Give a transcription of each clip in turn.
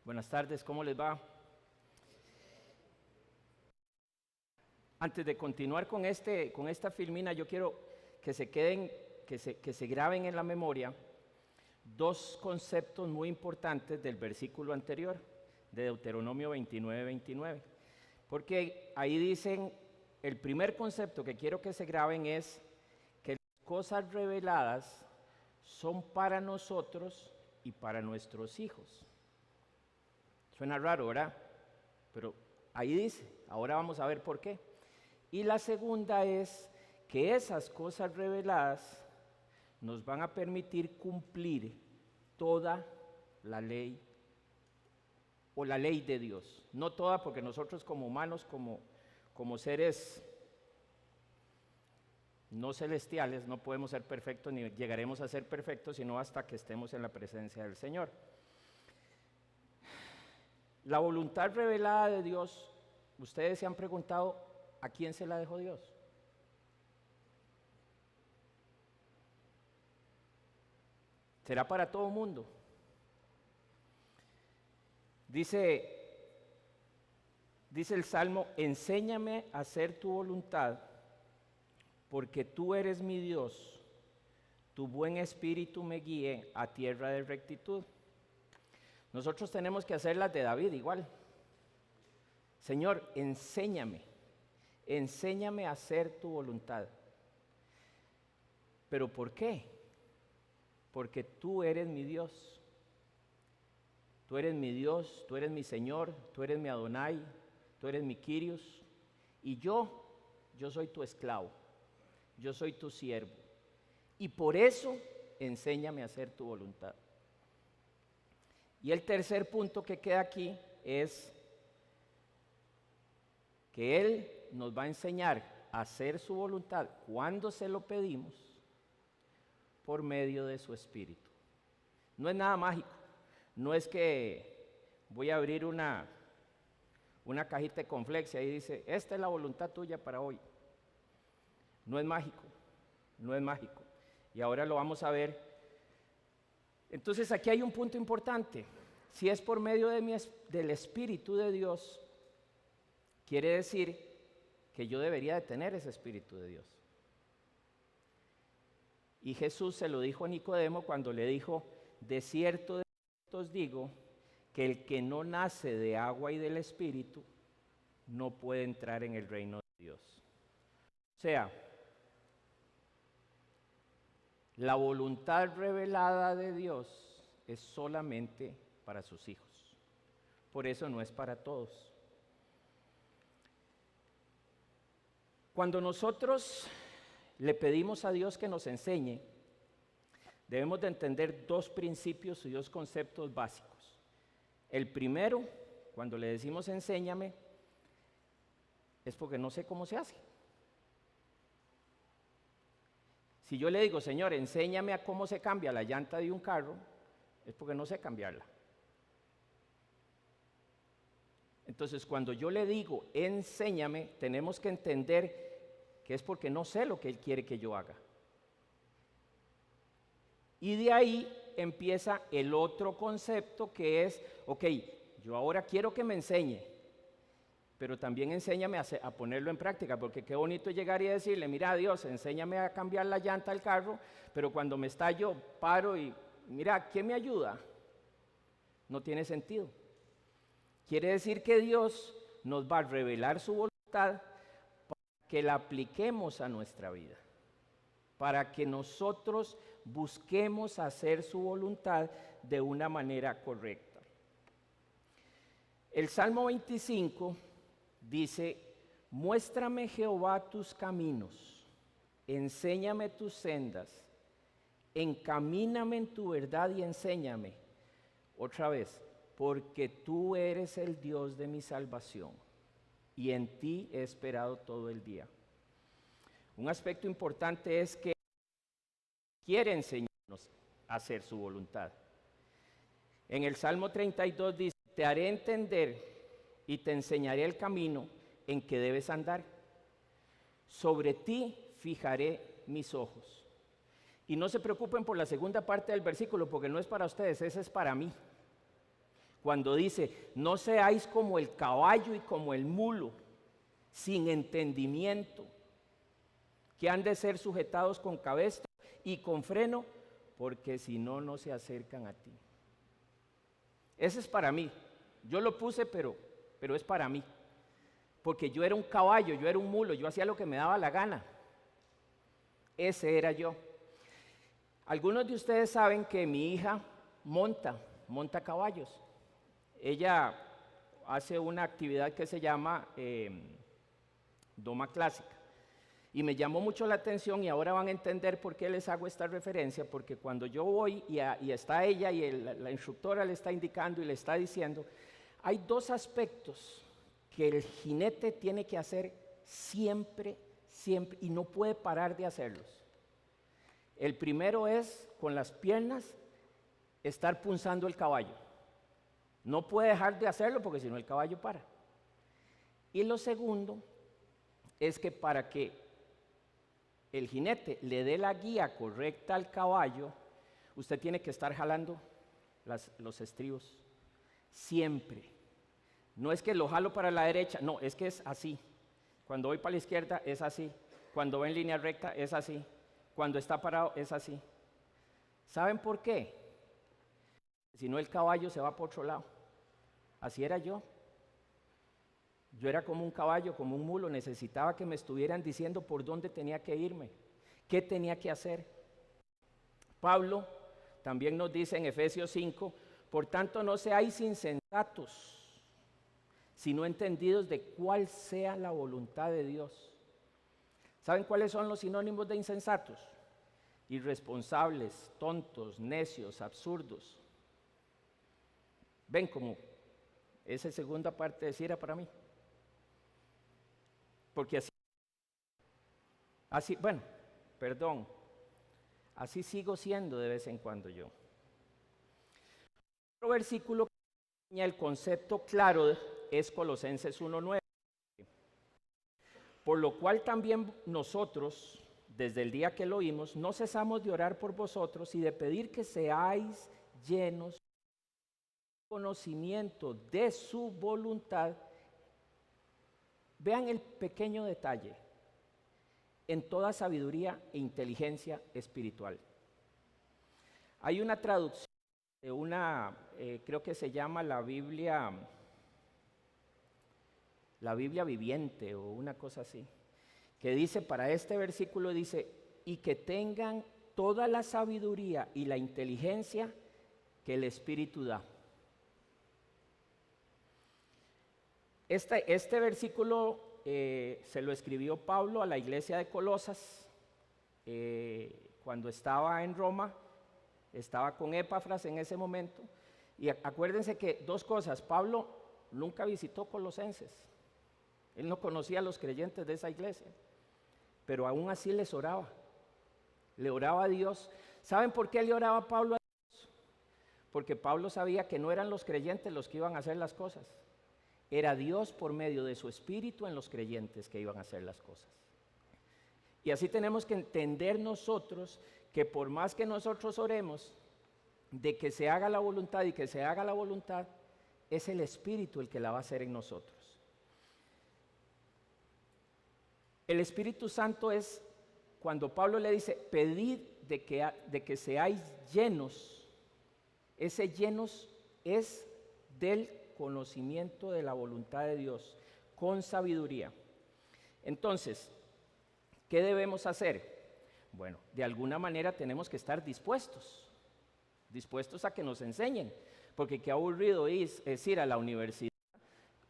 Buenas tardes, ¿cómo les va? Antes de continuar con esta filmina, yo quiero que se queden, que se graben en la memoria dos conceptos muy importantes del versículo anterior, de Deuteronomio 29:29. Porque ahí dicen, el primer concepto que quiero que se graben es que las cosas reveladas son para nosotros y para nuestros hijos. Suena raro, ¿verdad? Pero ahí dice, ahora vamos a ver por qué. Y la segunda es que esas cosas reveladas nos van a permitir cumplir toda la ley o la ley de Dios. No toda, porque nosotros como humanos, como seres no celestiales, no podemos ser perfectos ni llegaremos a ser perfectos, sino hasta que estemos en la presencia del Señor. La voluntad revelada de Dios, ustedes se han preguntado, ¿a quién se la dejó Dios? ¿Será para todo el mundo? Dice el Salmo, enséñame a hacer tu voluntad, porque tú eres mi Dios, tu buen espíritu me guíe a tierra de rectitud. Nosotros tenemos que hacer las de David igual. Señor, enséñame a hacer tu voluntad. ¿Pero por qué? Porque tú eres mi Dios. Tú eres mi Dios, tú eres mi Señor, tú eres mi Adonai, tú eres mi Kyrios. Y yo soy tu esclavo, yo soy tu siervo. Y por eso, enséñame a hacer tu voluntad. Y el tercer punto que queda aquí es que Él nos va a enseñar a hacer su voluntad cuando se lo pedimos por medio de su Espíritu. No es nada mágico, no es que voy a abrir una cajita de conflex y ahí dice, esta es la voluntad tuya para hoy. No es mágico, no es mágico. Y ahora lo vamos a ver. Entonces aquí hay un punto importante. Si es por medio del Espíritu de Dios, quiere decir que yo debería de tener ese Espíritu de Dios. Y Jesús se lo dijo a Nicodemo cuando le dijo, de cierto os digo, que el que no nace de agua y del Espíritu, no puede entrar en el reino de Dios. O sea, la voluntad revelada de Dios es solamente para sus hijos. Por eso no es para todos. Cuando nosotros le pedimos a Dios que nos enseñe, debemos de entender dos principios y dos conceptos básicos. El primero, cuando le decimos enséñame, es porque no sé cómo se hace. Si yo le digo, Señor, enséñame a cómo se cambia la llanta de un carro, es porque no sé cambiarla. Entonces, cuando yo le digo, enséñame, tenemos que entender que es porque no sé lo que Él quiere que yo haga. Y de ahí empieza el otro concepto que es, ok, yo ahora quiero que me enseñe, pero también enséñame a ponerlo en práctica, porque qué bonito llegar y decirle, mira Dios, enséñame a cambiar la llanta del carro, pero cuando me estallo, paro y, mira, ¿quién me ayuda? No tiene sentido. Quiere decir que Dios nos va a revelar su voluntad para que la apliquemos a nuestra vida, para que nosotros busquemos hacer su voluntad de una manera correcta. El Salmo 25 dice, muéstrame Jehová tus caminos, enséñame tus sendas, encamíname en tu verdad y enséñame. Otra vez, porque tú eres el Dios de mi salvación y en ti he esperado todo el día. Un aspecto importante es que quiere enseñarnos a hacer su voluntad. En el Salmo 32 dice, te haré entender y te enseñaré el camino en que debes andar. Sobre ti fijaré mis ojos. Y no se preocupen por la segunda parte del versículo, porque no es para ustedes, ese es para mí. Cuando dice, no seáis como el caballo y como el mulo, sin entendimiento, que han de ser sujetados con cabestro y con freno, porque si no, no se acercan a ti. Ese es para mí. Yo lo puse, pero es para mí. Porque yo era un caballo, yo era un mulo, yo hacía lo que me daba la gana. Ese era yo. Algunos de ustedes saben que mi hija monta caballos. Ella hace una actividad que se llama doma clásica. Y me llamó mucho la atención y ahora van a entender por qué les hago esta referencia, porque cuando yo voy y está ella y la instructora le está indicando y le está diciendo, hay dos aspectos que el jinete tiene que hacer siempre, siempre, y no puede parar de hacerlos. El primero es con las piernas estar punzando el caballo. No puede dejar de hacerlo porque si no el caballo para. Y lo segundo es que para que el jinete le dé la guía correcta al caballo, usted tiene que estar jalando los estribos, siempre. No es que lo jalo para la derecha, no, es que es así. Cuando voy para la izquierda es así, cuando va en línea recta es así, cuando está parado es así. ¿Saben por qué? Si no el caballo se va por otro lado. Así era yo. Yo era como un caballo, como un mulo, necesitaba que me estuvieran diciendo por dónde tenía que irme, qué tenía que hacer. Pablo también nos dice en Efesios 5, por tanto no seáis insensatos, sino entendidos de cuál sea la voluntad de Dios. ¿Saben cuáles son los sinónimos de insensatos? Irresponsables, tontos, necios, absurdos. ¿Ven cómo esa segunda parte de sí era para mí? Porque así sigo siendo de vez en cuando yo. Otro versículo que enseña el concepto claro es Colosenses 1:9. Por lo cual también nosotros, desde el día que lo oímos, no cesamos de orar por vosotros y de pedir que seáis llenos de conocimiento de su voluntad. Vean el pequeño detalle, en toda sabiduría e inteligencia espiritual. Hay una traducción de creo que se llama la Biblia viviente o una cosa así, que dice, para este versículo dice, y que tengan toda la sabiduría y la inteligencia que el Espíritu da. Este versículo se lo escribió Pablo a la iglesia de Colosas cuando estaba en Roma, estaba con Epafras en ese momento. Y acuérdense que dos cosas, Pablo nunca visitó Colosenses, él no conocía a los creyentes de esa iglesia, pero aún así les oraba, le oraba a Dios. ¿Saben por qué le oraba Pablo a Dios? Porque Pablo sabía que no eran los creyentes los que iban a hacer las cosas. Era Dios por medio de su Espíritu en los creyentes que iban a hacer las cosas. Y así tenemos que entender nosotros que por más que nosotros oremos de que se haga la voluntad y que se haga la voluntad, es el Espíritu el que la va a hacer en nosotros. El Espíritu Santo es, cuando Pablo le dice, pedid de que seáis llenos, ese llenos es del conocimiento de la voluntad de Dios, con sabiduría. Entonces, ¿qué debemos hacer? Bueno, de alguna manera tenemos que estar dispuestos a que nos enseñen, porque qué aburrido es ir a la universidad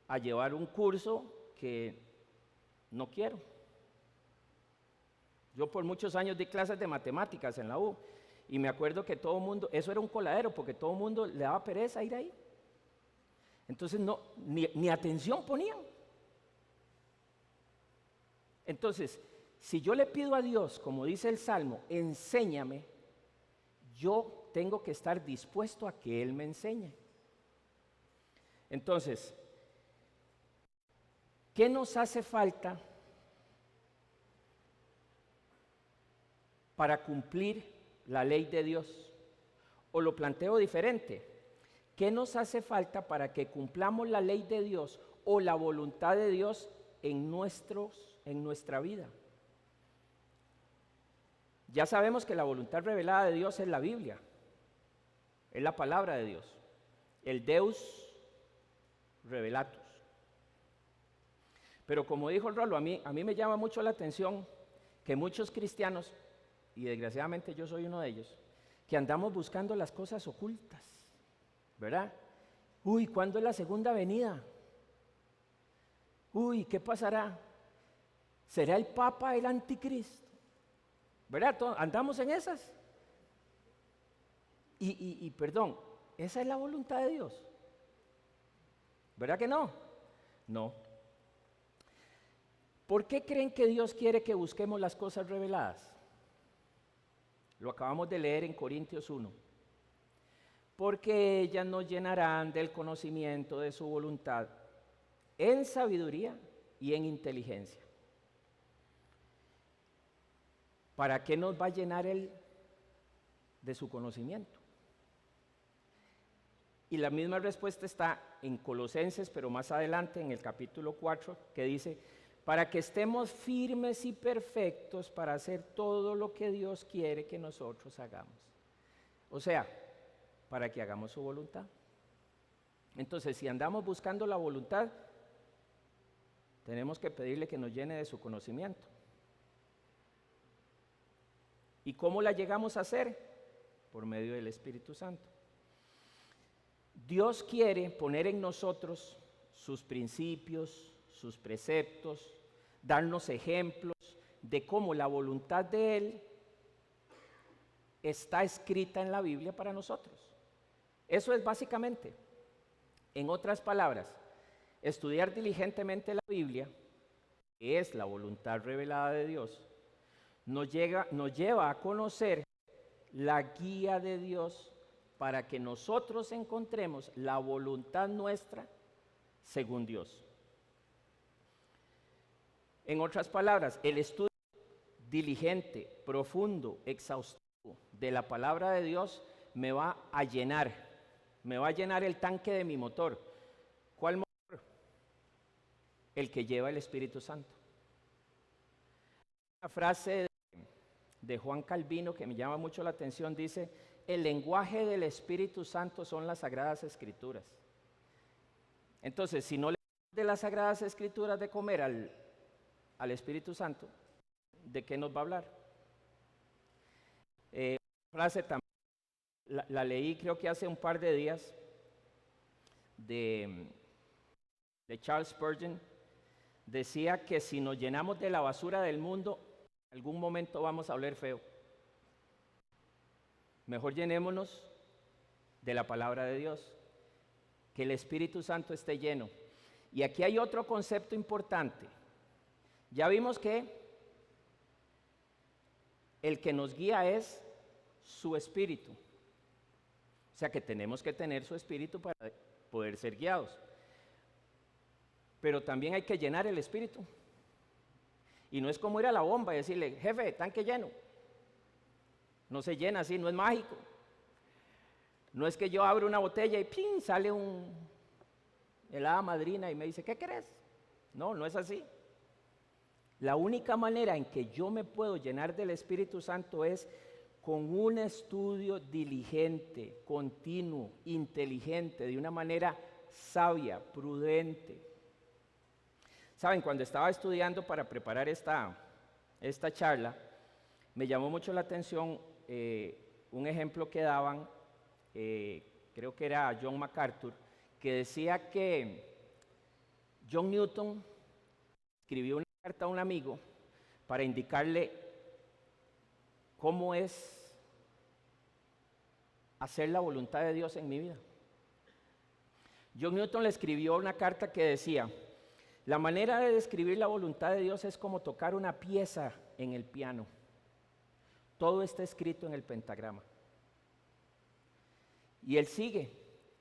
a llevar un curso que no quiero. Yo por muchos años di clases de matemáticas en la U, y me acuerdo que todo el mundo, eso era un coladero, porque todo el mundo le daba pereza ir ahí. Entonces ni atención ponían. Entonces, si yo le pido a Dios, como dice el Salmo, enséñame, yo tengo que estar dispuesto a que Él me enseñe. Entonces, ¿qué nos hace falta para cumplir la ley de Dios? O lo planteo diferente. ¿Qué nos hace falta para que cumplamos la ley de Dios o la voluntad de Dios en nuestra vida? Ya sabemos que la voluntad revelada de Dios es la Biblia, es la palabra de Dios, el Deus revelatus. Pero como dijo el Rolo, a mí me llama mucho la atención que muchos cristianos, y desgraciadamente yo soy uno de ellos, que andamos buscando las cosas ocultas, ¿verdad? Uy, ¿cuándo es la segunda venida? Uy, ¿qué pasará? ¿Será el Papa el anticristo? ¿Verdad? Andamos en esas. Y perdón, ¿esa es la voluntad de Dios? ¿Verdad que no? No. ¿Por qué creen que Dios quiere que busquemos las cosas reveladas? Lo acabamos de leer en Corintios 1. Porque ellas nos llenarán del conocimiento de su voluntad en sabiduría y en inteligencia. ¿Para qué nos va a llenar Él de su conocimiento? Y la misma respuesta está en Colosenses, pero más adelante en el capítulo 4, que dice, para que estemos firmes y perfectos para hacer todo lo que Dios quiere que nosotros hagamos. O sea, para que hagamos su voluntad. Entonces, si andamos buscando la voluntad, tenemos que pedirle que nos llene de su conocimiento. ¿Y cómo la llegamos a hacer? Por medio del Espíritu Santo. Dios quiere poner en nosotros sus principios, sus preceptos, darnos ejemplos de cómo la voluntad de Él está escrita en la Biblia para nosotros. Eso es básicamente, en otras palabras, estudiar diligentemente la Biblia, que es la voluntad revelada de Dios, nos lleva a conocer la guía de Dios para que nosotros encontremos la voluntad nuestra según Dios. En otras palabras, el estudio diligente, profundo, exhaustivo de la palabra de Dios me va a llenar el tanque de mi motor. ¿Cuál motor? El que lleva el Espíritu Santo. Una frase de Juan Calvino que me llama mucho la atención, dice, el lenguaje del Espíritu Santo son las Sagradas Escrituras. Entonces, si no le damos de las Sagradas Escrituras de comer al Espíritu Santo, ¿de qué nos va a hablar? Frase también, la leí creo que hace un par de días, de Charles Spurgeon, decía que si nos llenamos de la basura del mundo, en algún momento vamos a oler feo. Mejor llenémonos de la palabra de Dios, que el Espíritu Santo esté lleno. Y aquí hay otro concepto importante. Ya vimos que el que nos guía es su Espíritu. O sea que tenemos que tener su Espíritu para poder ser guiados. Pero también hay que llenar el Espíritu. Y no es como ir a la bomba y decirle, jefe, tanque lleno. No se llena así, no es mágico. No es que yo abro una botella y ¡pin! Sale el hada madrina y me dice, ¿qué querés? No, no es así. La única manera en que yo me puedo llenar del Espíritu Santo es con un estudio diligente, continuo, inteligente, de una manera sabia, prudente. Saben, cuando estaba estudiando para preparar esta charla, me llamó mucho la atención un ejemplo que daban, creo que era John MacArthur, que decía que John Newton escribió una carta a un amigo para indicarle cómo es hacer la voluntad de Dios en mi vida. John Newton le escribió una carta que decía, la manera de describir la voluntad de Dios es como tocar una pieza en el piano. Todo está escrito en el pentagrama. Y él sigue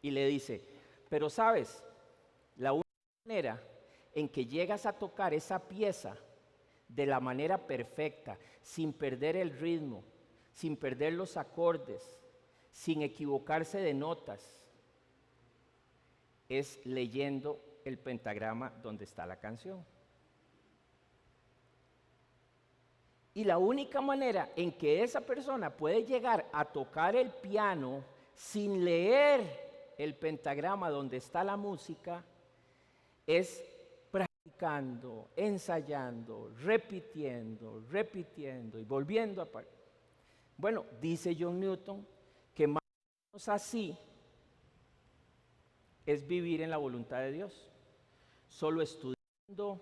y le dice, pero sabes, la única manera en que llegas a tocar esa pieza de la manera perfecta, sin perder el ritmo, sin perder los acordes, sin equivocarse de notas, es leyendo el pentagrama donde está la canción. Y la única manera en que esa persona puede llegar a tocar el piano sin leer el pentagrama donde está la música es practicando, ensayando, repitiendo y volviendo a... Bueno, dice John Newton que más o menos así es vivir en la voluntad de Dios. Solo estudiando,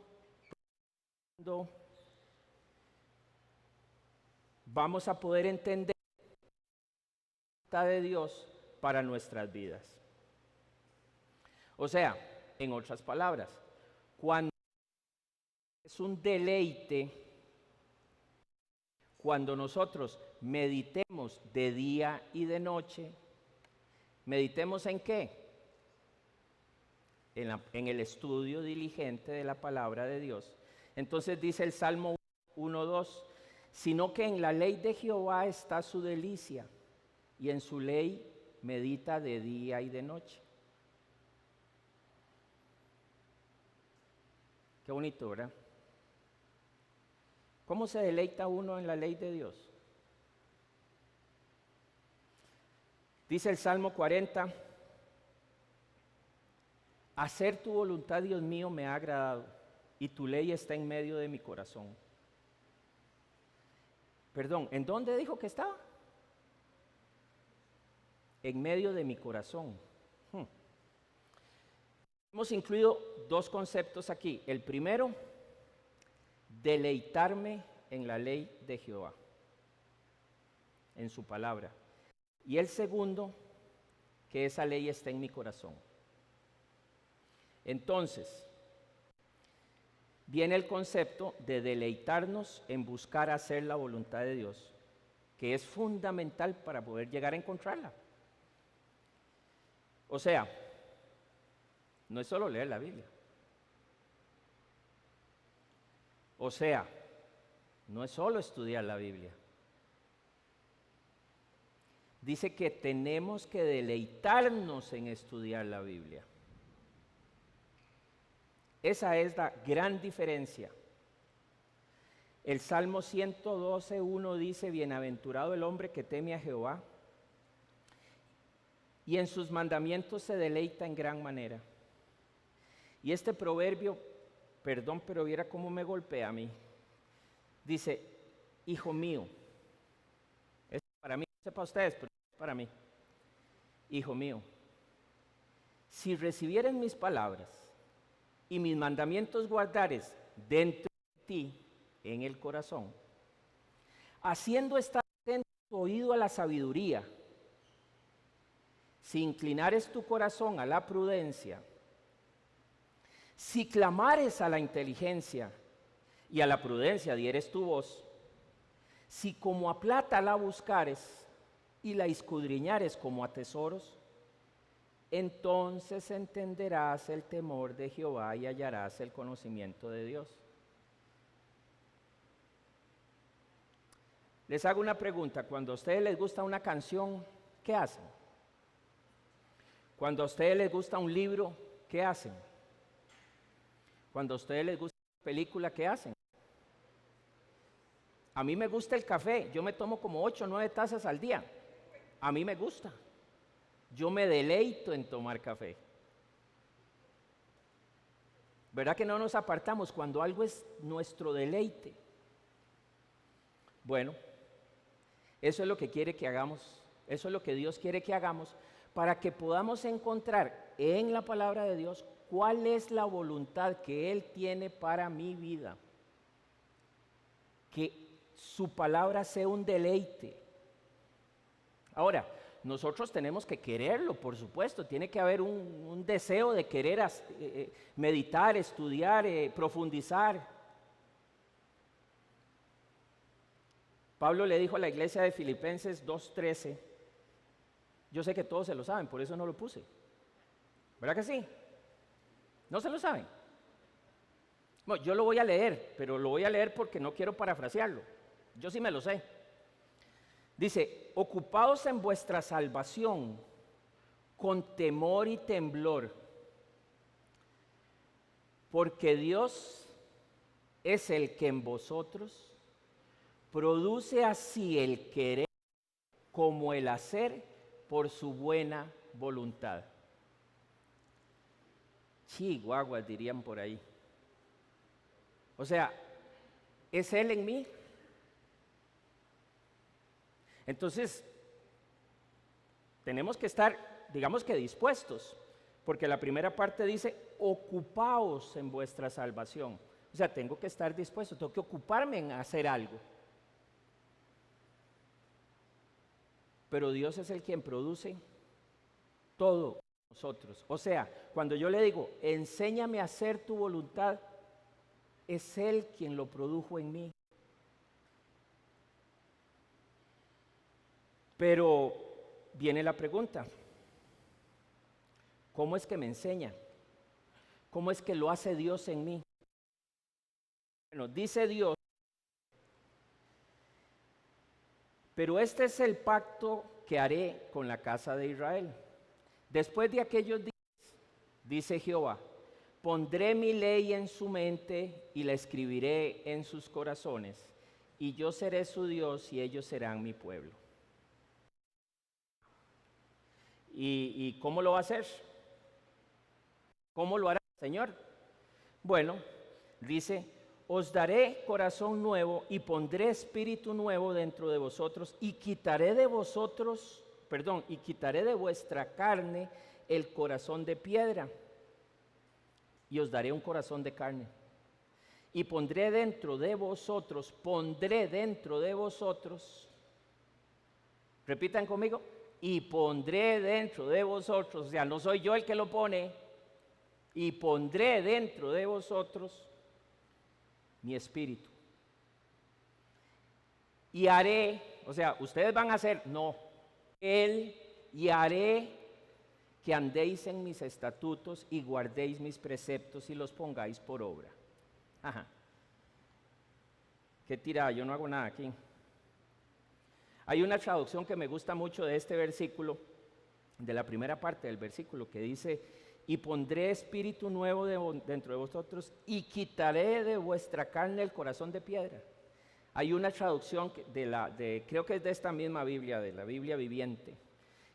vamos a poder entender la voluntad de Dios para nuestras vidas. O sea, en otras palabras, cuando es un deleite, cuando nosotros meditemos de día y de noche, ¿meditemos en qué? En el estudio diligente de la palabra de Dios. Entonces dice el Salmo 1:2, sino que en la ley de Jehová está su delicia, y en su ley medita de día y de noche. Qué bonito, ¿verdad? ¿Cómo se deleita uno en la ley de Dios? Dice el Salmo 40, hacer tu voluntad, Dios mío, me ha agradado, y tu ley está en medio de mi corazón. Perdón, ¿en dónde dijo que estaba? En medio de mi corazón. Hemos incluido dos conceptos aquí. El primero, deleitarme en la ley de Jehová, en su palabra. Y el segundo, que esa ley esté en mi corazón. Entonces, viene el concepto de deleitarnos en buscar hacer la voluntad de Dios, que es fundamental para poder llegar a encontrarla. O sea, no es solo leer la Biblia. O sea, no es solo estudiar la Biblia. Dice que tenemos que deleitarnos en estudiar la Biblia. Esa es la gran diferencia. El Salmo 112:1 dice, bienaventurado el hombre que teme a Jehová y en sus mandamientos se deleita en gran manera. Y este proverbio, perdón, pero viera cómo me golpea a mí. Dice, hijo mío, es para mí, no sé para ustedes, pero es para mí. Hijo mío, si recibieres mis palabras y mis mandamientos guardares dentro de ti, en el corazón, haciendo estar atento tu oído a la sabiduría, si inclinares tu corazón a la prudencia, si clamares a la inteligencia y a la prudencia dieres tu voz, si como a plata la buscares y la escudriñares como a tesoros, entonces entenderás el temor de Jehová y hallarás el conocimiento de Dios. Les hago una pregunta, cuando a ustedes les gusta una canción, ¿qué hacen? Cuando a ustedes les gusta un libro, ¿qué hacen? Cuando a ustedes les gusta una película, ¿qué hacen? A mí me gusta el café, yo me tomo como 8 o 9 tazas al día. A mí me gusta. Yo me deleito en tomar café. ¿Verdad que no nos apartamos cuando algo es nuestro deleite? Bueno, eso es lo que quiere que hagamos, eso es lo que Dios quiere que hagamos para que podamos encontrar en la palabra de Dios cuál es la voluntad que Él tiene para mi vida. Que su palabra sea un deleite. Ahora, nosotros tenemos que quererlo, por supuesto, tiene que haber un deseo de querer meditar, estudiar, profundizar. Pablo le dijo a la iglesia de Filipenses 2:13, yo sé que todos se lo saben, por eso no lo puse. ¿Verdad que sí? ¿No se lo saben? Bueno, yo lo voy a leer, pero lo voy a leer porque no quiero parafrasearlo. Yo sí me lo sé. Dice, ocupaos en vuestra salvación con temor y temblor. Porque Dios es el que en vosotros produce así el querer como el hacer por su buena voluntad. Chihuahuas dirían por ahí. O sea, ¿es Él en mí? Entonces, tenemos que estar, digamos que dispuestos, porque la primera parte dice, ocupaos en vuestra salvación. O sea, tengo que estar dispuesto, tengo que ocuparme en hacer algo. Pero Dios es el quien produce todo nosotros. O sea, cuando yo le digo, enséñame a hacer tu voluntad, es Él quien lo produjo en mí. Pero viene la pregunta, ¿cómo es que me enseña? ¿Cómo es que lo hace Dios en mí? Bueno, dice Dios, pero este es el pacto que haré con la casa de Israel. Después de aquellos días, dice Jehová, pondré mi ley en su mente y la escribiré en sus corazones, y yo seré su Dios y ellos serán mi pueblo. ¿Y cómo lo va a hacer? ¿Cómo lo hará, Señor? Bueno, dice, os daré corazón nuevo y pondré espíritu nuevo dentro de vosotros y quitaré de vuestra carne el corazón de piedra y os daré un corazón de carne. Y pondré dentro de vosotros, repitan conmigo, y pondré dentro de vosotros, o sea, no soy yo el que lo pone, y pondré dentro de vosotros mi espíritu. Y haré, o sea, ustedes van a hacer, no, y haré que andéis en mis estatutos y guardéis mis preceptos y los pongáis por obra. Ajá. Qué tirada, yo no hago nada aquí. Hay una traducción que me gusta mucho de este versículo, de la primera parte del versículo, que dice, y pondré espíritu nuevo dentro de vosotros y quitaré de vuestra carne el corazón de piedra. Hay una traducción creo que es de esta misma Biblia, de la Biblia viviente,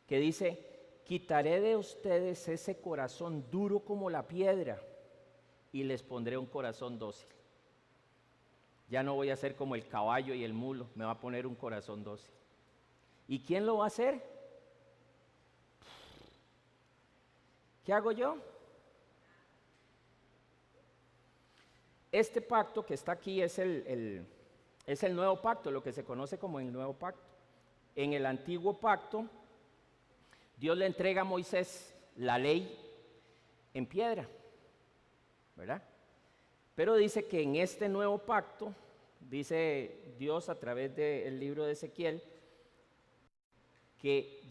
que dice, quitaré de ustedes ese corazón duro como la piedra y les pondré un corazón dócil. Ya no voy a ser como el caballo y el mulo, me va a poner un corazón dócil. ¿Y quién lo va a hacer? ¿Qué hago yo? Este pacto que está aquí es el nuevo pacto, lo que se conoce como el nuevo pacto. En el antiguo pacto, Dios le entrega a Moisés la ley en piedra, ¿verdad? Pero dice que en este nuevo pacto, dice Dios a través del libro de Ezequiel, que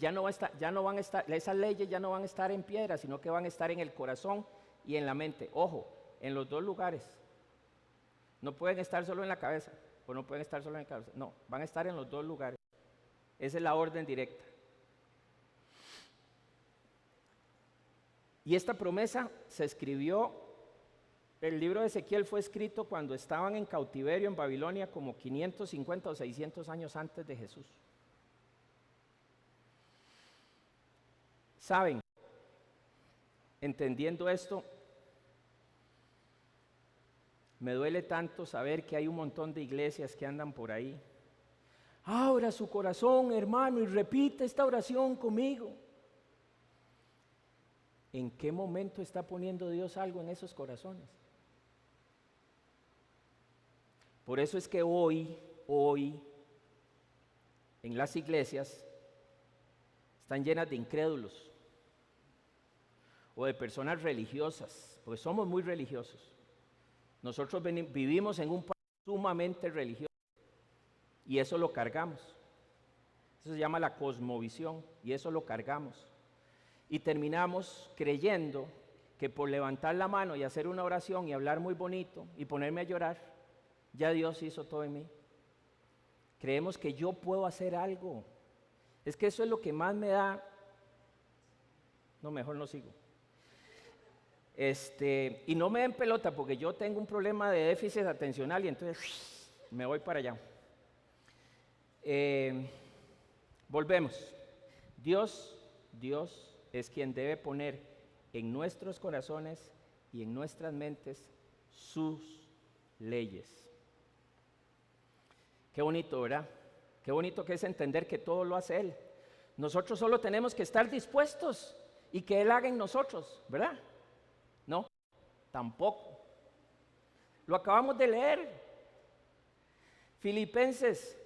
esas leyes ya no van a estar en piedra, sino que van a estar en el corazón y en la mente. Ojo, en los dos lugares. No pueden estar solo en la cabeza, o no pueden estar solo en la cabeza. No, van a estar en los dos lugares. Esa es la orden directa. Y esta promesa se escribió, el libro de Ezequiel fue escrito cuando estaban en cautiverio en Babilonia, como 550 o 600 años antes de Jesús. Saben, entendiendo esto, me duele tanto saber que hay un montón de iglesias que andan por ahí. Abra su corazón, hermano, y repite esta oración conmigo. ¿En qué momento está poniendo Dios algo en esos corazones? Por eso es que hoy, en las iglesias, están llenas de incrédulos o de personas religiosas, porque somos muy religiosos. Nosotros vivimos en un país sumamente religioso y eso lo cargamos. Eso se llama la cosmovisión y eso lo cargamos. Y terminamos creyendo que por levantar la mano y hacer una oración y hablar muy bonito y ponerme a llorar, ya Dios hizo todo en mí. Creemos que yo puedo hacer algo. Es que eso es lo que más me da. No, mejor no sigo. Y no me den pelota porque yo tengo un problema de déficit atencional y entonces me voy para allá. Volvemos. Dios es quien debe poner en nuestros corazones y en nuestras mentes sus leyes. Qué bonito, ¿verdad? Qué bonito que es entender que todo lo hace Él. Nosotros solo tenemos que estar dispuestos y que Él haga en nosotros, ¿verdad? No, tampoco. Lo acabamos de leer. Filipenses,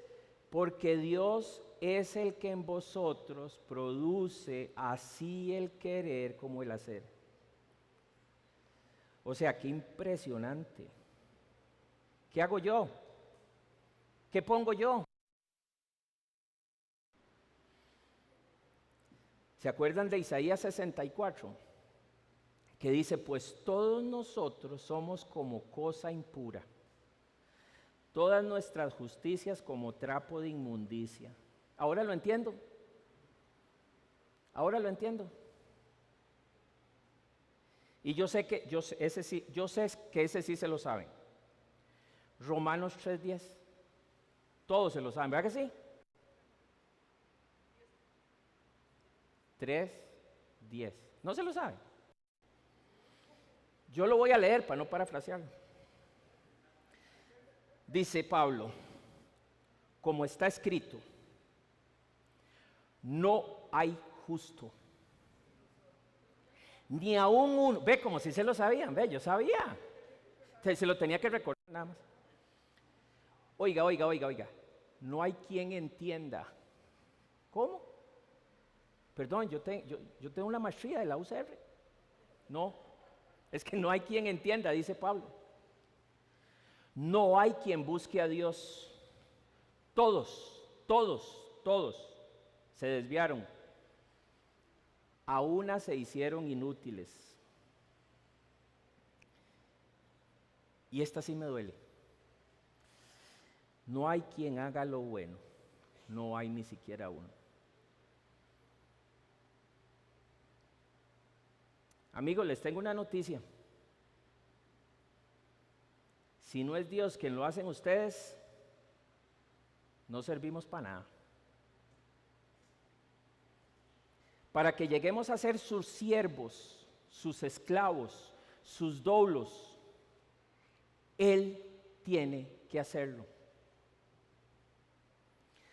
porque Dios es el que en vosotros produce así el querer como el hacer. O sea, qué impresionante. ¿Qué hago yo? ¿Qué pongo yo? ¿Se acuerdan de Isaías 64? Que dice, pues todos nosotros somos como cosa impura, todas nuestras justicias como trapo de inmundicia. Ahora lo entiendo. Ahora lo entiendo. Y yo sé que ese sí se lo saben. Romanos 3:10. Todos se lo saben, ¿verdad que sí? 3:10. ¿No se lo saben? Yo lo voy a leer para no parafrasearlo. Dice Pablo, como está escrito, no hay justo, ni aún uno. Ve, como si se lo sabían, ve, yo sabía. Se lo tenía que recordar nada más. Oiga, no hay quien entienda. ¿Cómo? Perdón, yo tengo una maestría de la UCR. No, es que no hay quien entienda, dice Pablo. No hay quien busque a Dios. Todos se desviaron. A una se hicieron inútiles. Y esta sí me duele. No hay quien haga lo bueno. No hay ni siquiera uno. Amigos, les tengo una noticia. Si no es Dios quien lo hacen ustedes, no servimos para nada. Para que lleguemos a ser sus siervos, sus esclavos, sus doulos, Él tiene que hacerlo.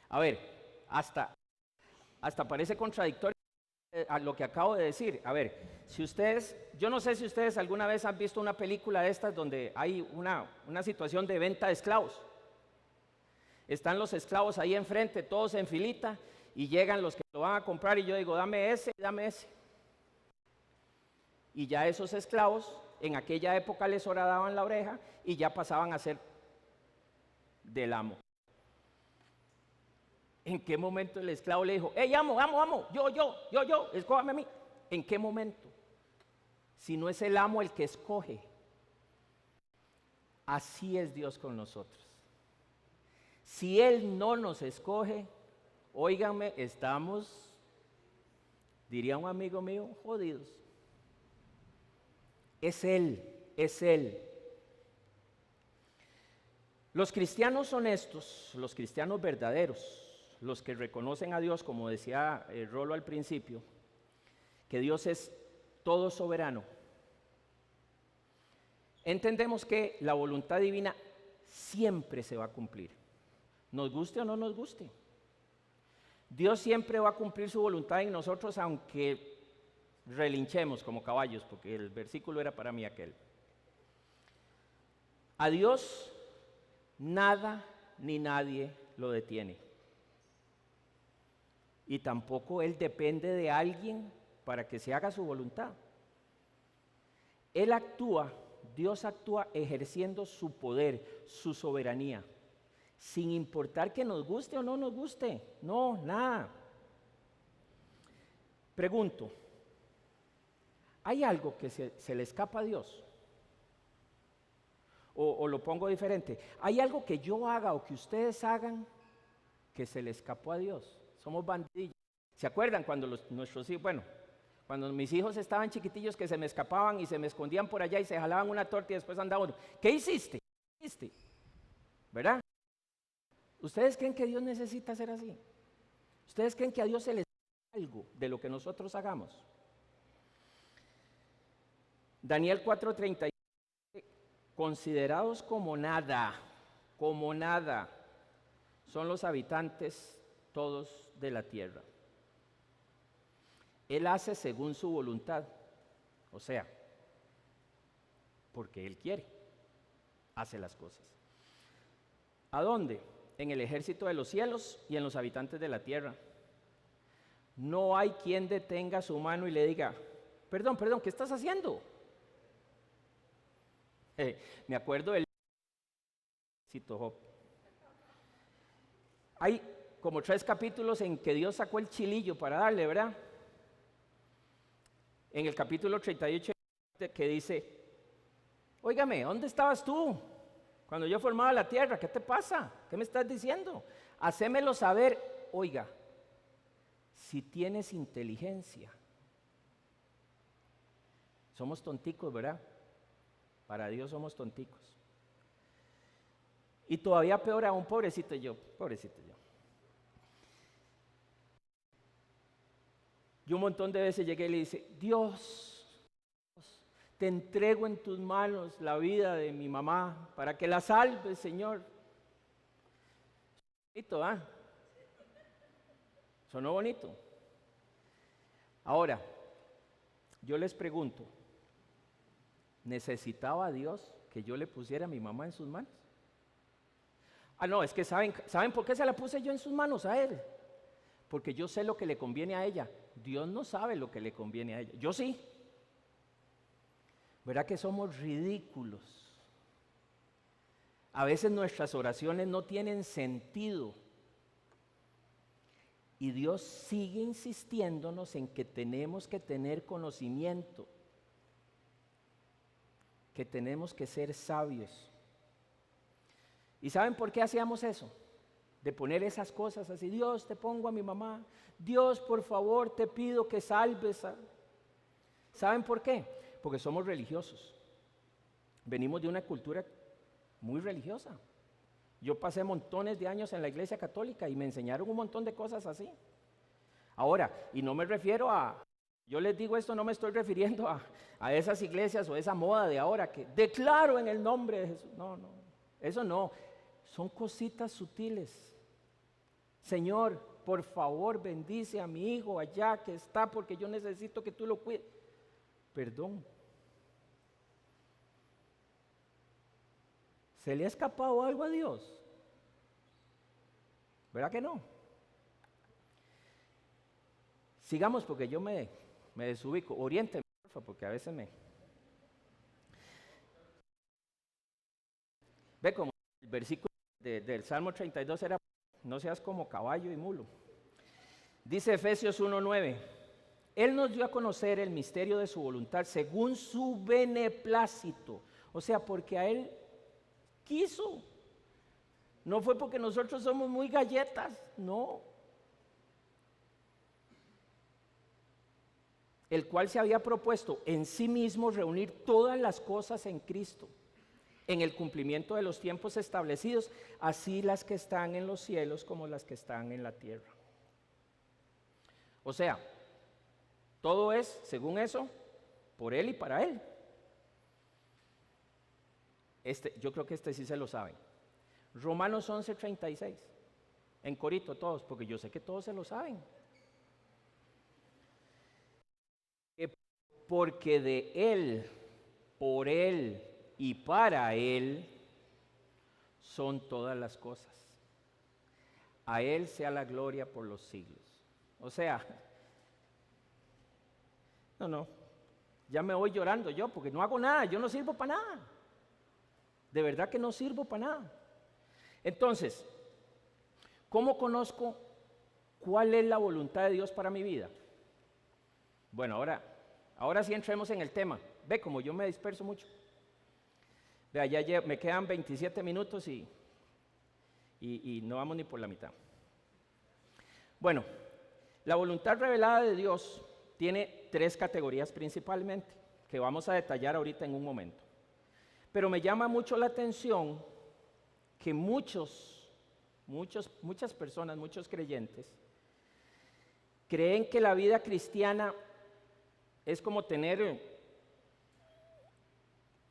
A ver, hasta parece contradictorio a lo que acabo de decir. A ver, si ustedes, yo no sé si ustedes alguna vez han visto una película de estas donde hay una situación de venta de esclavos. Están los esclavos ahí enfrente, todos en filita, y llegan los que lo van a comprar y yo digo, dame ese, dame ese. Y ya esos esclavos, en aquella época les horadaban la oreja y ya pasaban a ser del amo. ¿En qué momento el esclavo le dijo, hey, amo, yo, escójame a mí? ¿En qué momento? Si no es el amo el que escoge. Así es Dios con nosotros. Si Él no nos escoge, óiganme, estamos, diría un amigo mío, jodidos. Es Él. Los cristianos honestos, los cristianos verdaderos, los que reconocen a Dios, como decía Rolo al principio, que Dios es todo soberano, entendemos que la voluntad divina siempre se va a cumplir, nos guste o no nos guste. Dios siempre va a cumplir su voluntad en nosotros, aunque relinchemos como caballos, porque el versículo era para mí aquel. A Dios nada ni nadie lo detiene. Y tampoco Él depende de alguien para que se haga su voluntad. Dios actúa ejerciendo su poder, su soberanía, sin importar que nos guste o no nos guste. No, nada. Pregunto, ¿hay algo que se le escapa a Dios? O lo pongo diferente, ¿hay algo que yo haga o que ustedes hagan que se le escapó a Dios? Somos bandillas. ¿Se acuerdan cuando nuestros hijos, Cuando mis hijos estaban chiquitillos que se me escapaban y se me escondían por allá y se jalaban una torta y después andaban, ¿qué hiciste? ¿Qué hiciste? ¿Verdad? ¿Ustedes creen que Dios necesita ser así? ¿Ustedes creen que a Dios se le da algo de lo que nosotros hagamos? Daniel 4:30, considerados como nada, son los habitantes todos de la tierra. Él hace según su voluntad, o sea, porque Él quiere, hace las cosas. ¿A dónde? En el ejército de los cielos y en los habitantes de la tierra. No hay quien detenga su mano y le diga, perdón, ¿qué estás haciendo? Me acuerdo del Job. Hay como 3 capítulos en que Dios sacó el chilillo para darle, ¿verdad? En el capítulo 38 que dice, óigame, ¿dónde estabas tú cuando yo formaba la tierra? ¿Qué te pasa? ¿Qué me estás diciendo? Hacémelo saber. Oiga, si tienes inteligencia. Somos tonticos, ¿verdad? Para Dios somos tonticos. Y todavía peor aún, pobrecito yo. Yo un montón de veces llegué y le dije, Dios, te entrego en tus manos la vida de mi mamá para que la salves, Señor. Bonito, ¿ah? Sonó bonito. Ahora, yo les pregunto, ¿necesitaba Dios que yo le pusiera a mi mamá en sus manos? Ah, no, es que ¿saben por qué se la puse yo en sus manos a Él? Porque yo sé lo que le conviene a ella. Dios no sabe lo que le conviene a ella. Yo sí. ¿Verdad que somos ridículos? A veces nuestras oraciones no tienen sentido. Y Dios sigue insistiéndonos en que tenemos que tener conocimiento, que tenemos que ser sabios. ¿Y saben por qué hacíamos eso? De poner esas cosas así, Dios, te pongo a mi mamá, Dios, por favor, te pido que salves a... ¿Saben por qué? Porque somos religiosos. Venimos de una cultura muy religiosa. Yo pasé montones de años en la iglesia católica y me enseñaron un montón de cosas así. Ahora, y no me refiero a... Yo les digo esto, no me estoy refiriendo a esas iglesias o esa moda de ahora que declaro en el nombre de Jesús. No, eso no. Son cositas sutiles. Señor, por favor, bendice a mi hijo allá que está porque yo necesito que tú lo cuides. Perdón. ¿Se le ha escapado algo a Dios? ¿Verdad que no? Sigamos porque yo me desubico. Oriénteme, por favor, porque a veces me... Ve como el versículo del Salmo 32 era, no seas como caballo y mulo. Dice Efesios 1:9, Él nos dio a conocer el misterio de su voluntad según su beneplácito. O sea, porque a Él quiso. No fue porque nosotros somos muy galletas, no. El cual se había propuesto en sí mismo reunir todas las cosas en Cristo, en el cumplimiento de los tiempos establecidos, así las que están en los cielos como las que están en la tierra. O sea, todo es, según eso, por Él y para Él. Yo creo que este sí se lo saben. Romanos 11:36, en corito todos, porque yo sé que todos se lo saben. Porque de Él, por Él y para Él son todas las cosas. A Él sea la gloria por los siglos. O sea, no, ya me voy llorando yo porque no hago nada, yo no sirvo para nada. De verdad que no sirvo para nada. Entonces, ¿cómo conozco cuál es la voluntad de Dios para mi vida? Bueno, ahora sí entremos en el tema. Ve, como yo me disperso mucho. Vea, ya me quedan 27 minutos y no vamos ni por la mitad. Bueno, la voluntad revelada de Dios tiene tres categorías principalmente, que vamos a detallar ahorita en un momento. Pero me llama mucho la atención que muchas personas, muchos creyentes, creen que la vida cristiana es como tener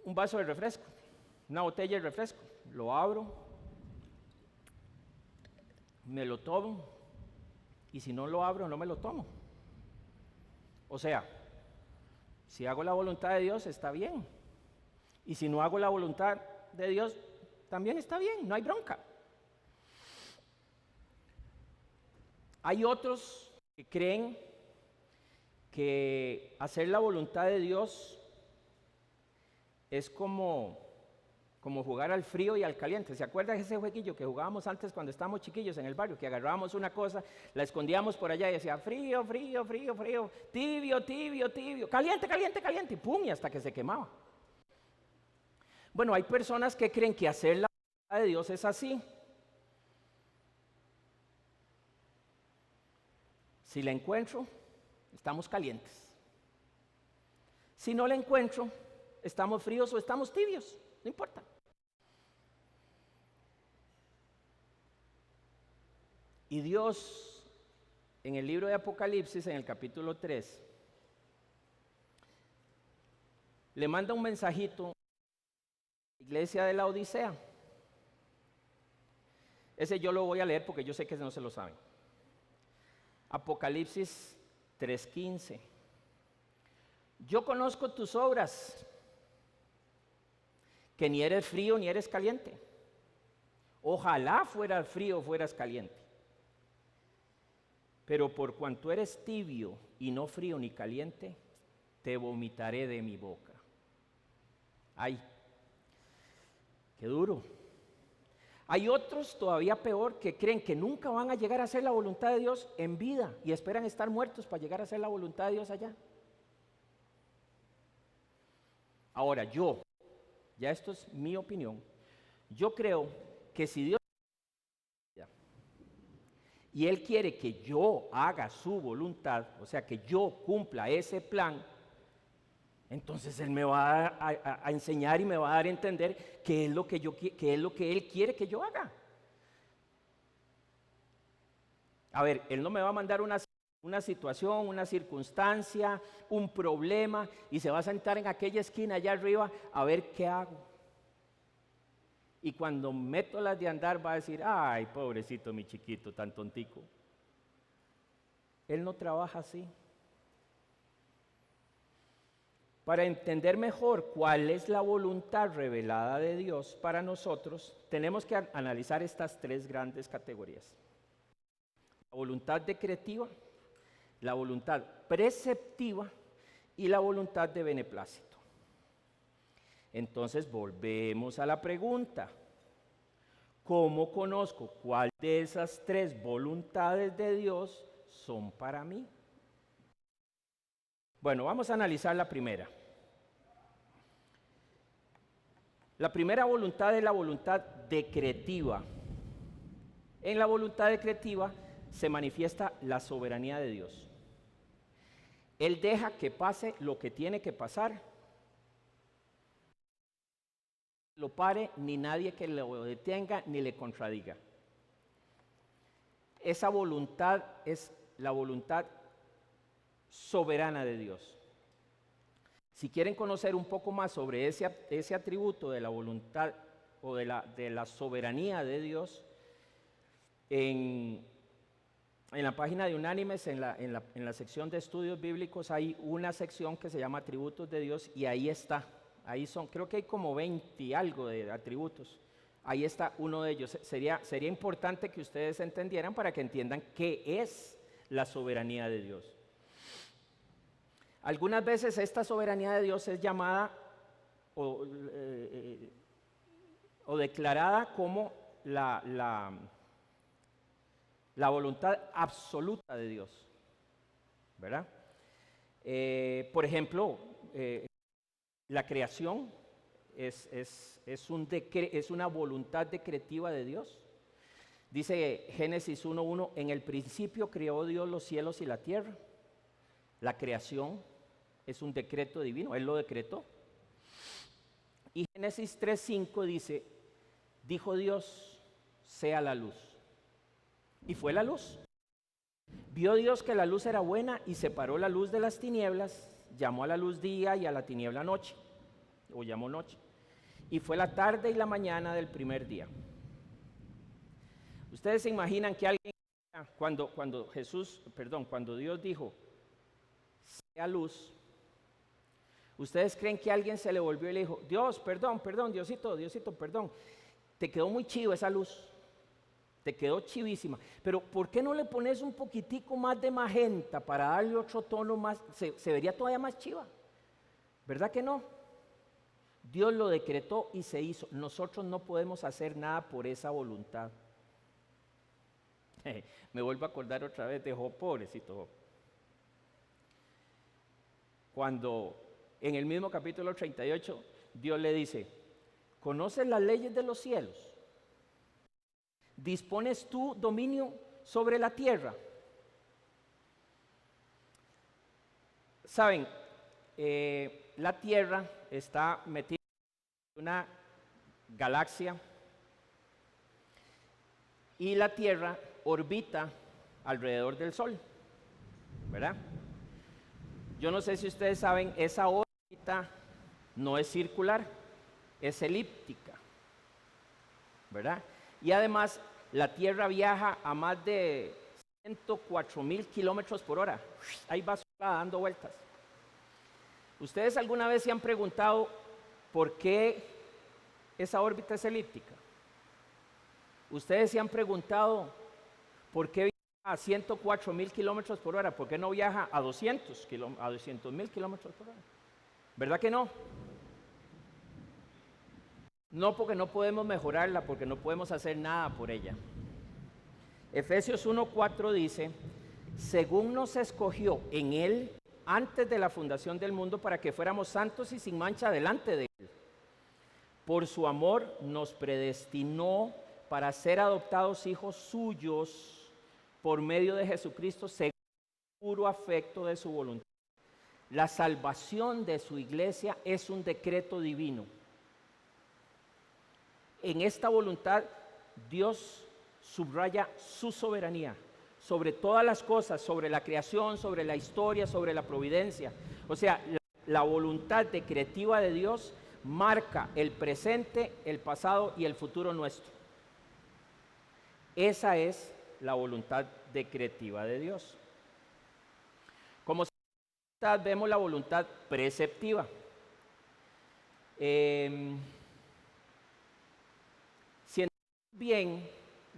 un vaso de refresco, una botella de refresco. Lo abro, me lo tomo, y si no lo abro, no me lo tomo. O sea, si hago la voluntad de Dios, está bien. Y si no hago la voluntad de Dios, también está bien, no hay bronca. Hay otros que creen que hacer la voluntad de Dios es como jugar al frío y al caliente. ¿Se acuerdan de ese jueguillo que jugábamos antes cuando estábamos chiquillos en el barrio? Que agarrábamos una cosa, la escondíamos por allá y decía frío, frío, frío, frío, tibio, tibio, tibio, caliente, caliente, caliente, y pum, y hasta que se quemaba. Bueno, hay personas que creen que hacer la voluntad de Dios es así. Si la encuentro, estamos calientes. Si no la encuentro, estamos fríos o estamos tibios, no importa. Y Dios, en el libro de Apocalipsis, en el capítulo 3, le manda un mensajito a la iglesia de la Odisea. Ese yo lo voy a leer porque yo sé que no se lo saben. Apocalipsis 3:15. Yo conozco tus obras, que ni eres frío ni eres caliente. Ojalá fueras frío o fueras caliente. Pero por cuanto eres tibio y no frío ni caliente, te vomitaré de mi boca. Ay, qué duro. Hay otros todavía peor que creen que nunca van a llegar a hacer la voluntad de Dios en vida y esperan estar muertos para llegar a hacer la voluntad de Dios allá. Ahora ya esto es mi opinión, yo creo que si Dios y Él quiere que yo haga su voluntad, o sea, que yo cumpla ese plan, entonces Él me va a enseñar y me va a dar a entender qué es lo que Él quiere que yo haga. A ver, Él no me va a mandar una situación, una circunstancia, un problema, y se va a sentar en aquella esquina allá arriba a ver qué hago. Y cuando meto las de andar va a decir, ay, pobrecito mi chiquito, tan tontico. Él no trabaja así. Para entender mejor cuál es la voluntad revelada de Dios para nosotros, tenemos que analizar estas tres grandes categorías. La voluntad decretiva, la voluntad preceptiva y la voluntad de beneplácito. Entonces volvemos a la pregunta, ¿cómo conozco cuál de esas tres voluntades de Dios son para mí? Bueno, vamos a analizar la primera. La primera voluntad es la voluntad decretiva. En la voluntad decretiva se manifiesta la soberanía de Dios. Él deja que pase lo que tiene que pasar. Lo pare, ni nadie que lo detenga, ni le contradiga. Esa voluntad es la voluntad soberana de Dios. Si quieren conocer un poco más sobre ese atributo de la voluntad o de la soberanía de Dios, en la página de Unánimes, en la sección de estudios bíblicos, hay una sección que se llama Atributos de Dios y ahí está. Ahí son, creo que hay como 20 y algo de atributos. Ahí está uno de ellos. Sería importante que ustedes entendieran para que entiendan qué es la soberanía de Dios. Algunas veces esta soberanía de Dios es llamada o declarada como la voluntad absoluta de Dios, ¿verdad? Por ejemplo, la creación es una voluntad decretiva de Dios. Dice Génesis 1:1, en el principio creó Dios los cielos y la tierra. La creación es un decreto divino, Él lo decretó. Y Génesis 3:5 dice, dijo Dios, sea la luz. Y fue la luz. Vio Dios que la luz era buena y separó la luz de las tinieblas, llamó a la luz día y a la tiniebla noche, o llamó noche. Y fue la tarde y la mañana del primer día. Ustedes se imaginan que alguien, cuando Dios dijo, sea luz, ¿ustedes creen que alguien se le volvió y le dijo, Dios, perdón, Diosito, perdón, te quedó muy chivo esa luz, te quedó chivísima, pero ¿por qué no le pones un poquitico más de magenta para darle otro tono más, se vería todavía más chiva? ¿Verdad que no? Dios lo decretó y se hizo. Nosotros no podemos hacer nada por esa voluntad. Me vuelvo a acordar otra vez de Job, pobrecito Job. Cuando en el mismo capítulo 38, Dios le dice, ¿conoces las leyes de los cielos? ¿Dispones tú dominio sobre la tierra? Saben, la tierra está metida en una galaxia y la tierra orbita alrededor del sol, ¿verdad? Yo no sé si ustedes saben, esa órbita no es circular, es elíptica, ¿verdad? Y además la Tierra viaja a más de 104,000 kilómetros por hora. Ahí va sola dando vueltas. ¿Ustedes alguna vez se han preguntado por qué esa órbita es elíptica? ¿Ustedes se han preguntado por qué viaja a 104,000 kilómetros por hora? ¿Por qué no viaja a 200,000 kilómetros por hora? ¿Verdad que no? No, porque no podemos mejorarla, porque no podemos hacer nada por ella. Efesios 1:4 dice, según nos escogió en Él antes de la fundación del mundo para que fuéramos santos y sin mancha delante de Él. Por su amor nos predestinó para ser adoptados hijos suyos por medio de Jesucristo según el puro afecto de su voluntad. La salvación de su iglesia es un decreto divino. En esta voluntad, Dios subraya su soberanía sobre todas las cosas, sobre la creación, sobre la historia, sobre la providencia. O sea, la voluntad decretiva de Dios marca el presente, el pasado y el futuro nuestro. Esa es la voluntad decretiva de Dios. Como vemos la voluntad preceptiva. Bien,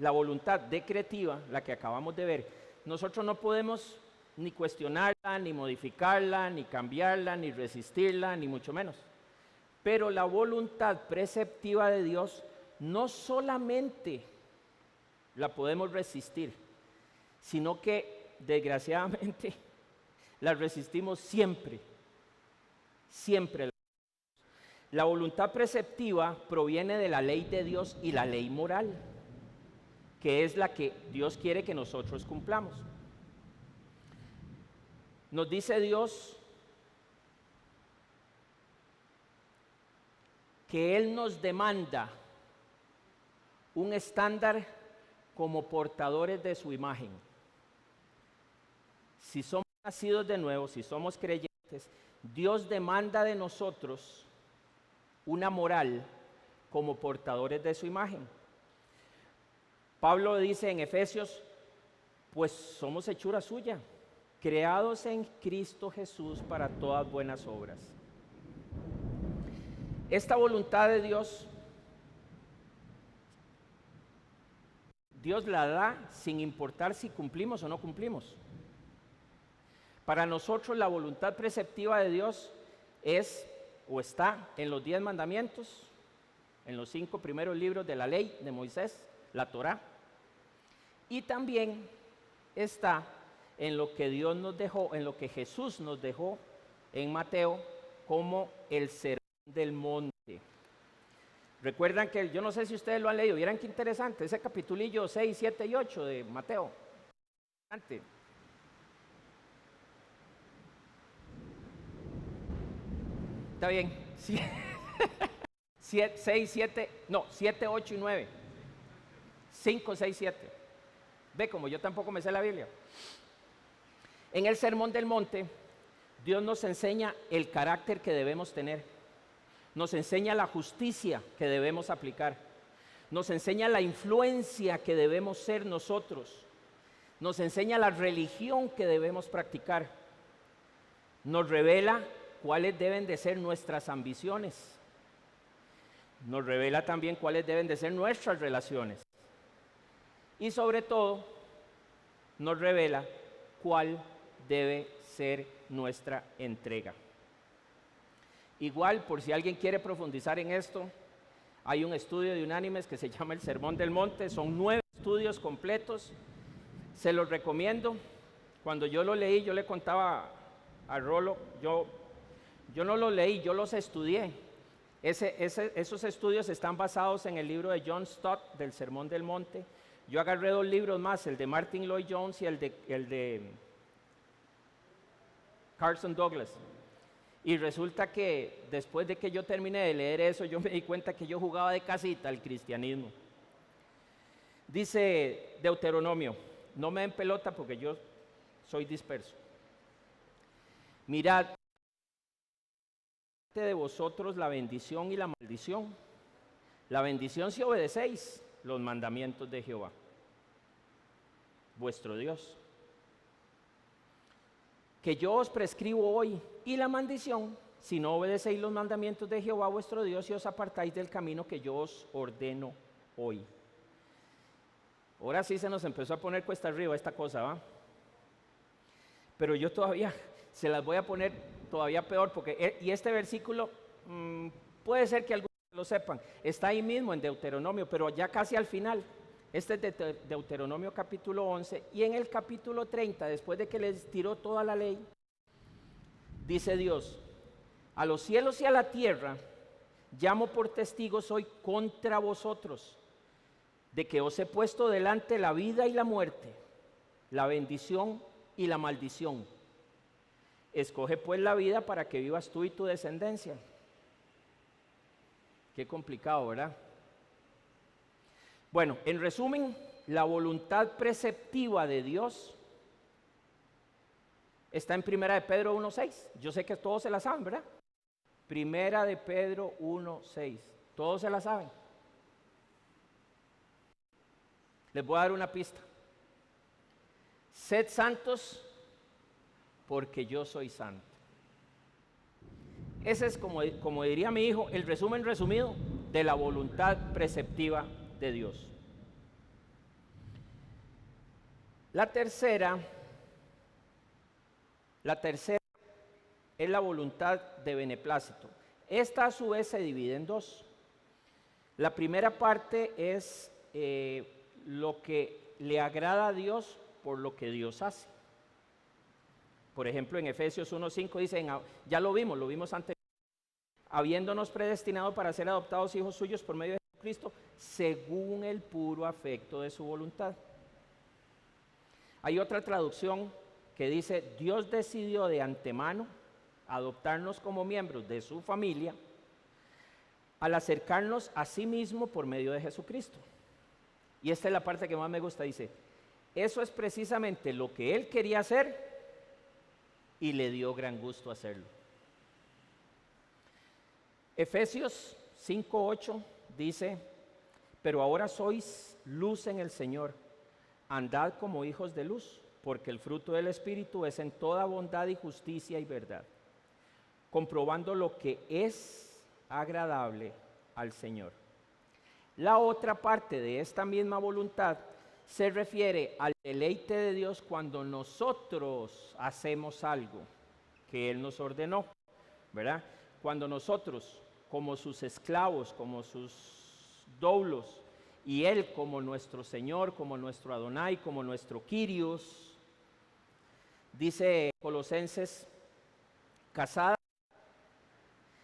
la voluntad decretiva, la que acabamos de ver, nosotros no podemos ni cuestionarla, ni modificarla, ni cambiarla, ni resistirla, ni mucho menos. Pero la voluntad preceptiva de Dios no solamente la podemos resistir, sino que desgraciadamente la resistimos siempre, siempre. La voluntad preceptiva proviene de la ley de Dios y la ley moral, que es la que Dios quiere que nosotros cumplamos. Nos dice Dios que Él nos demanda un estándar como portadores de su imagen. Si somos nacidos de nuevo, si somos creyentes, Dios demanda de nosotros una moral como portadores de su imagen. Pablo dice en Efesios, pues somos hechura suya, creados en Cristo Jesús para todas buenas obras. Esta voluntad de Dios, Dios la da sin importar si cumplimos o no cumplimos. Para nosotros la voluntad preceptiva de Dios es o está en los 10 mandamientos, en los 5 primeros libros de la ley de Moisés, la Torá, y también está en lo que Dios nos dejó, en lo que Jesús nos dejó en Mateo como el sermón del monte. Recuerdan que, yo no sé si ustedes lo han leído, vieran qué interesante, ese capitulillo 6, 7 y 8 de Mateo. está bien. 7, 8 y 9. 5, 6, 7. Ve, como yo tampoco me sé la Biblia. En el Sermón del Monte, Dios nos enseña el carácter que debemos tener. Nos enseña la justicia que debemos aplicar. Nos enseña la influencia que debemos ser nosotros. Nos enseña la religión que debemos practicar. Nos revela cuáles deben de ser nuestras ambiciones. Nos revela también cuáles deben de ser nuestras relaciones. Y sobre todo, nos revela cuál debe ser nuestra entrega. Igual, por si alguien quiere profundizar en esto, hay un estudio de Unánimes que se llama El Sermón del Monte. Son 9 estudios completos. Se los recomiendo. Cuando yo lo leí, yo le contaba a Rolo, yo no los leí, yo los estudié. Esos estudios están basados en el libro de John Stott, del Sermón del Monte. Yo agarré 2 libros más, el de Martin Lloyd Jones y el de Carson Douglas. Y resulta que después de que yo terminé de leer eso, yo me di cuenta que yo jugaba de casita al cristianismo. Dice Deuteronomio, no me den pelota porque yo soy disperso. Mirad de vosotros la bendición y la maldición. La bendición si obedecéis los mandamientos de Jehová, vuestro Dios, que yo os prescribo hoy, y la maldición si no obedecéis los mandamientos de Jehová vuestro Dios y os apartáis del camino que yo os ordeno hoy. Ahora sí se nos empezó a poner cuesta arriba esta cosa, ¿va? Pero yo todavía se las voy a poner todavía peor, porque y este versículo puede ser que algunos lo sepan, está ahí mismo en Deuteronomio, pero ya casi al final. Este es de Deuteronomio capítulo 11, y en el capítulo 30, después de que les tiró toda la ley, dice Dios: a los cielos y a la tierra llamo por testigos hoy contra vosotros, de que os he puesto delante la vida y la muerte, la bendición y la maldición. Escoge pues la vida para que vivas tú y tu descendencia. Qué complicado, ¿verdad? Bueno, en resumen, la voluntad preceptiva de Dios está en Primera de Pedro 1:6. Yo sé que todos se la saben, ¿verdad? Primera de Pedro 1:6. Todos se la saben. Les voy a dar una pista. Sed santos porque yo soy santo. Ese es, como diría mi hijo, el resumen resumido de la voluntad preceptiva de Dios. La tercera es la voluntad de beneplácito. Esta a su vez se divide en 2. La primera parte es lo que le agrada a Dios por lo que Dios hace. Por ejemplo, en Efesios 1:5 dice, ya lo vimos antes, habiéndonos predestinado para ser adoptados hijos suyos por medio de Jesucristo, según el puro afecto de su voluntad. Hay otra traducción que dice, Dios decidió de antemano adoptarnos como miembros de su familia al acercarnos a sí mismo por medio de Jesucristo. Y esta es la parte que más me gusta, dice, eso es precisamente lo que Él quería hacer y le dio gran gusto hacerlo. Efesios 5:8 dice, pero ahora sois luz en el Señor, andad como hijos de luz, porque el fruto del Espíritu es en toda bondad y justicia y verdad, comprobando lo que es agradable al Señor. La otra parte de esta misma voluntad se refiere al deleite de Dios cuando nosotros hacemos algo que Él nos ordenó, ¿verdad? Cuando nosotros, como sus esclavos, como sus doulos, y Él como nuestro Señor, como nuestro Adonai, como nuestro Kyrios, dice Colosenses, casadas,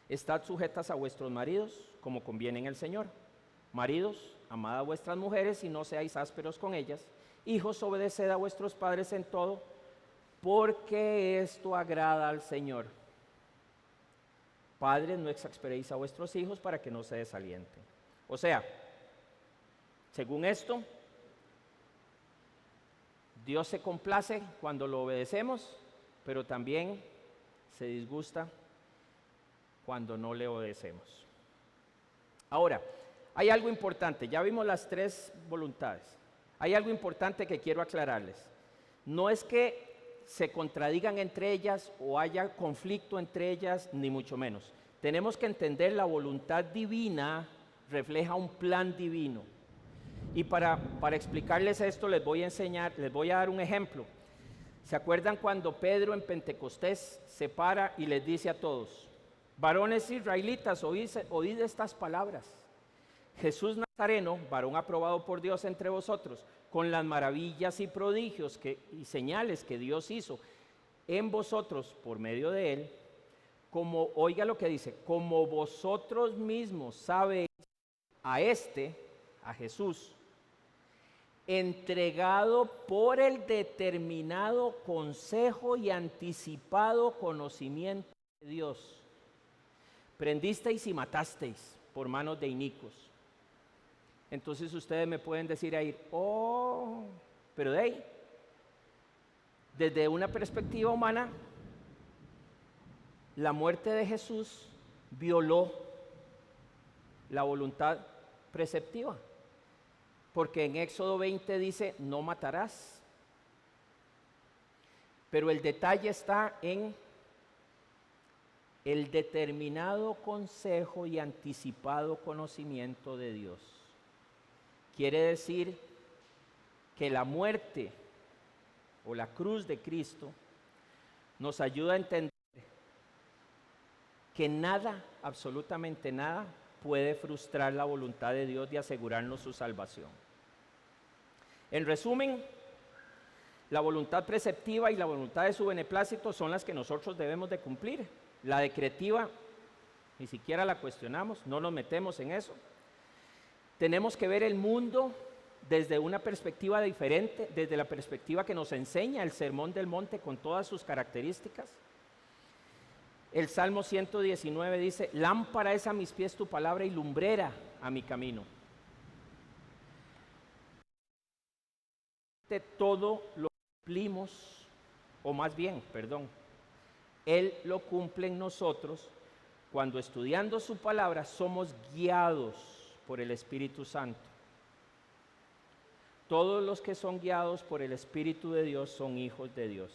estad sujetas a vuestros maridos, como conviene en el Señor. Maridos, amad a vuestras mujeres y no seáis ásperos con ellas. Hijos, obedeced a vuestros padres en todo, porque esto agrada al Señor. Padres, no exasperéis a vuestros hijos para que no se desalienten. O sea, según esto, Dios se complace cuando lo obedecemos, pero también se disgusta cuando no le obedecemos. Ahora, hay algo importante, ya vimos las tres voluntades. Hay algo importante que quiero aclararles. No es que se contradigan entre ellas o haya conflicto entre ellas, ni mucho menos. Tenemos que entender la voluntad divina refleja un plan divino. Y para explicarles esto les voy a dar un ejemplo. ¿Se acuerdan cuando Pedro en Pentecostés se para y les dice a todos: varones israelitas, oíd estas palabras? Jesús Nazareno, varón aprobado por Dios entre vosotros, con las maravillas y prodigios y señales que Dios hizo en vosotros por medio de él, como, oiga lo que dice, como vosotros mismos sabéis, a Jesús, entregado por el determinado consejo y anticipado conocimiento de Dios, prendisteis y matasteis por manos de inicuos. Entonces ustedes me pueden decir ahí, oh, pero de ahí, desde una perspectiva humana, la muerte de Jesús violó la voluntad preceptiva, porque en Éxodo 20 dice, no matarás. Pero el detalle está en el determinado consejo y anticipado conocimiento de Dios. Quiere decir que la muerte o la cruz de Cristo nos ayuda a entender que nada, absolutamente nada, puede frustrar la voluntad de Dios de asegurarnos su salvación. En resumen, la voluntad preceptiva y la voluntad de su beneplácito son las que nosotros debemos de cumplir. La decretiva, ni siquiera la cuestionamos, no nos metemos en eso. Tenemos que ver el mundo desde una perspectiva diferente, desde la perspectiva que nos enseña el Sermón del Monte con todas sus características. El Salmo 119 dice, lámpara es a mis pies tu palabra y lumbrera a mi camino. Todo lo cumplimos, o más bien, perdón, Él lo cumple en nosotros cuando estudiando su palabra somos guiados por el Espíritu Santo. Todos los que son guiados por el Espíritu de Dios son hijos de Dios.